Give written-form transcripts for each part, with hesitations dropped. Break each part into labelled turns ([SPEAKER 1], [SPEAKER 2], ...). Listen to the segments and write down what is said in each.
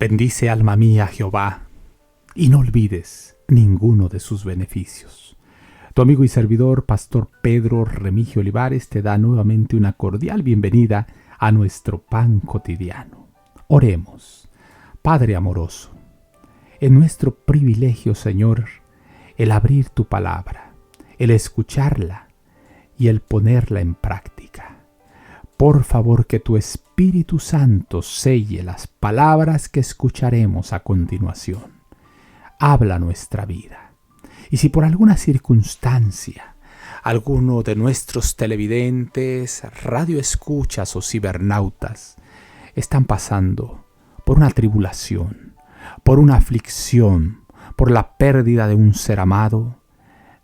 [SPEAKER 1] Bendice alma mía a Jehová, y no olvides ninguno de sus beneficios. Tu amigo y servidor, Pastor Pedro Remigio Olivares, te da nuevamente una cordial bienvenida a nuestro pan cotidiano. Oremos. Padre amoroso, es nuestro privilegio, Señor, el abrir tu palabra, el escucharla y el ponerla en práctica. Por favor, que tu Espíritu Santo selle las palabras que escucharemos a continuación. Habla nuestra vida. Y si por alguna circunstancia alguno de nuestros televidentes, radioescuchas o cibernautas están pasando por una tribulación, por una aflicción, por la pérdida de un ser amado,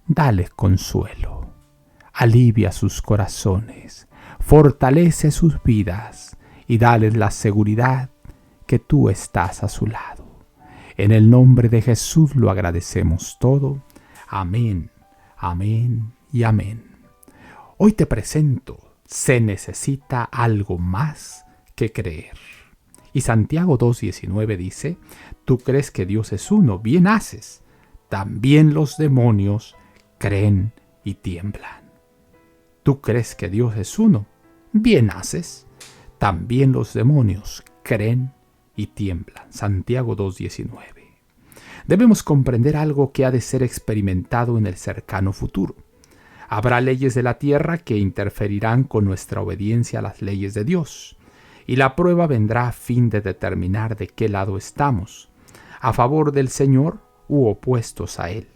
[SPEAKER 1] dale consuelo, alivia sus corazones, fortalece sus vidas y dales la seguridad que tú estás a su lado. En el nombre de Jesús lo agradecemos todo. Amén, amén y amén. Hoy te presento, se necesita algo más que creer. Y Santiago 2:19 dice, tú crees que Dios es uno, bien haces. También los demonios creen y tiemblan. Tú crees que Dios es uno, bien haces. También los demonios creen y tiemblan. Santiago 2:19. Debemos comprender algo que ha de ser experimentado en el cercano futuro. Habrá leyes de la tierra que interferirán con nuestra obediencia a las leyes de Dios, y la prueba vendrá a fin de determinar de qué lado estamos, a favor del Señor u opuestos a Él.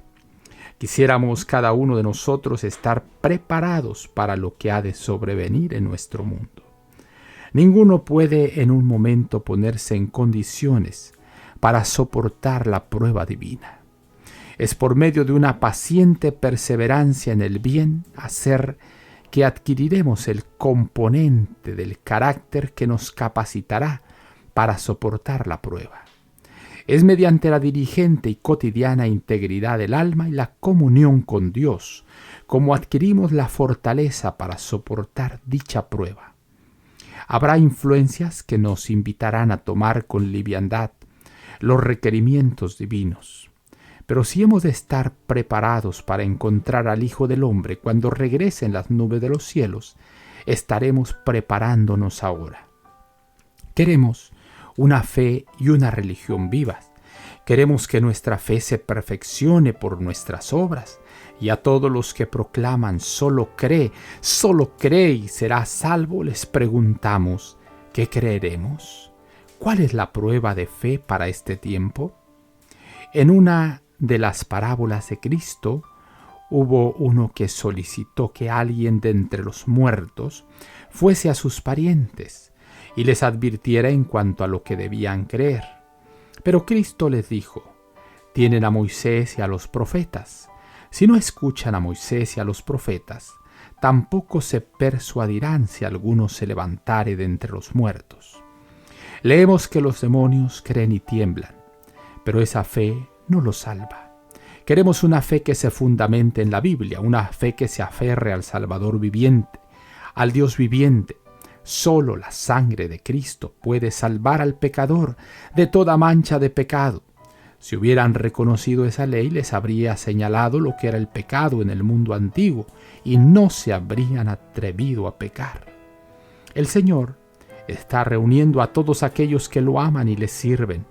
[SPEAKER 1] Quisiéramos cada uno de nosotros estar preparados para lo que ha de sobrevenir en nuestro mundo. Ninguno puede en un momento ponerse en condiciones para soportar la prueba divina. Es por medio de una paciente perseverancia en el bien hacer que adquiriremos el componente del carácter que nos capacitará para soportar la prueba. Es mediante la diligente y cotidiana integridad del alma y la comunión con Dios como adquirimos la fortaleza para soportar dicha prueba. Habrá influencias que nos invitarán a tomar con liviandad los requerimientos divinos. Pero si hemos de estar preparados para encontrar al Hijo del Hombre cuando regrese en las nubes de los cielos, estaremos preparándonos ahora. Queremos una fe y una religión vivas. Queremos que nuestra fe se perfeccione por nuestras obras. Y a todos los que proclaman solo cree y será salvo, les preguntamos, ¿qué creeremos? ¿Cuál es la prueba de fe para este tiempo? En una de las parábolas de Cristo, hubo uno que solicitó que alguien de entre los muertos fuese a sus parientes y les advirtiera en cuanto a lo que debían creer. Pero Cristo les dijo, tienen a Moisés y a los profetas. Si no escuchan a Moisés y a los profetas, tampoco se persuadirán si alguno se levantare de entre los muertos. Leemos que los demonios creen y tiemblan, pero esa fe no los salva. Queremos una fe que se fundamente en la Biblia, una fe que se aferre al Salvador viviente, al Dios viviente. Solo la sangre de Cristo puede salvar al pecador de toda mancha de pecado. Si hubieran reconocido esa ley, les habría señalado lo que era el pecado en el mundo antiguo y no se habrían atrevido a pecar. El Señor está reuniendo a todos aquellos que lo aman y le sirven,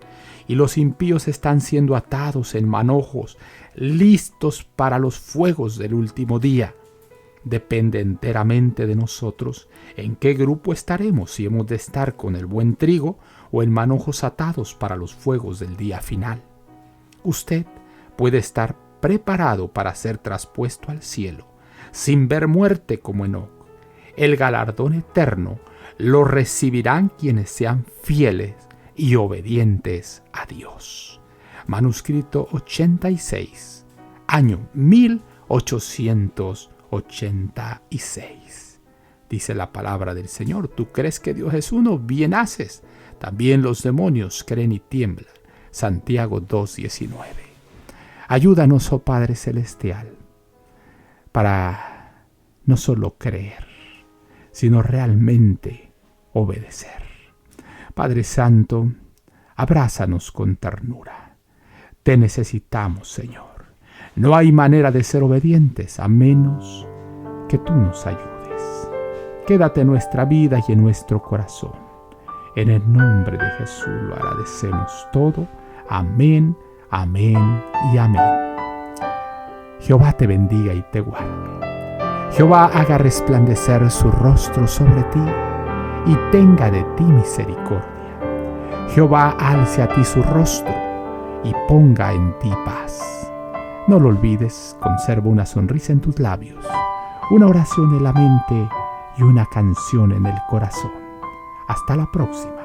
[SPEAKER 1] y los impíos están siendo atados en manojos, listos para los fuegos del último día. Depende enteramente de nosotros en qué grupo estaremos, si hemos de estar con el buen trigo o en manojos atados para los fuegos del día final. Usted puede estar preparado para ser traspuesto al cielo, sin ver muerte como Enoc. El galardón eterno lo recibirán quienes sean fieles y obedientes a Dios. Manuscrito 86, año 1886. Dice la palabra del Señor, ¿tú crees que Dios es uno? Bien haces. También los demonios creen y tiemblan. Santiago 2:19. Ayúdanos, oh Padre Celestial, para no solo creer, sino realmente obedecer. Padre Santo, Abrázanos con ternura. Te necesitamos, Señor. No hay manera de ser obedientes a menos que tú nos ayudes. Quédate en nuestra vida y en nuestro corazón. En el nombre de Jesús lo agradecemos todo. Amén, amén y amén. Jehová te bendiga y te guarde. Jehová haga resplandecer su rostro sobre ti y tenga de ti misericordia. Jehová alce a ti su rostro y ponga en ti paz. No lo olvides, conserva una sonrisa en tus labios, una oración en la mente y una canción en el corazón. Hasta la próxima.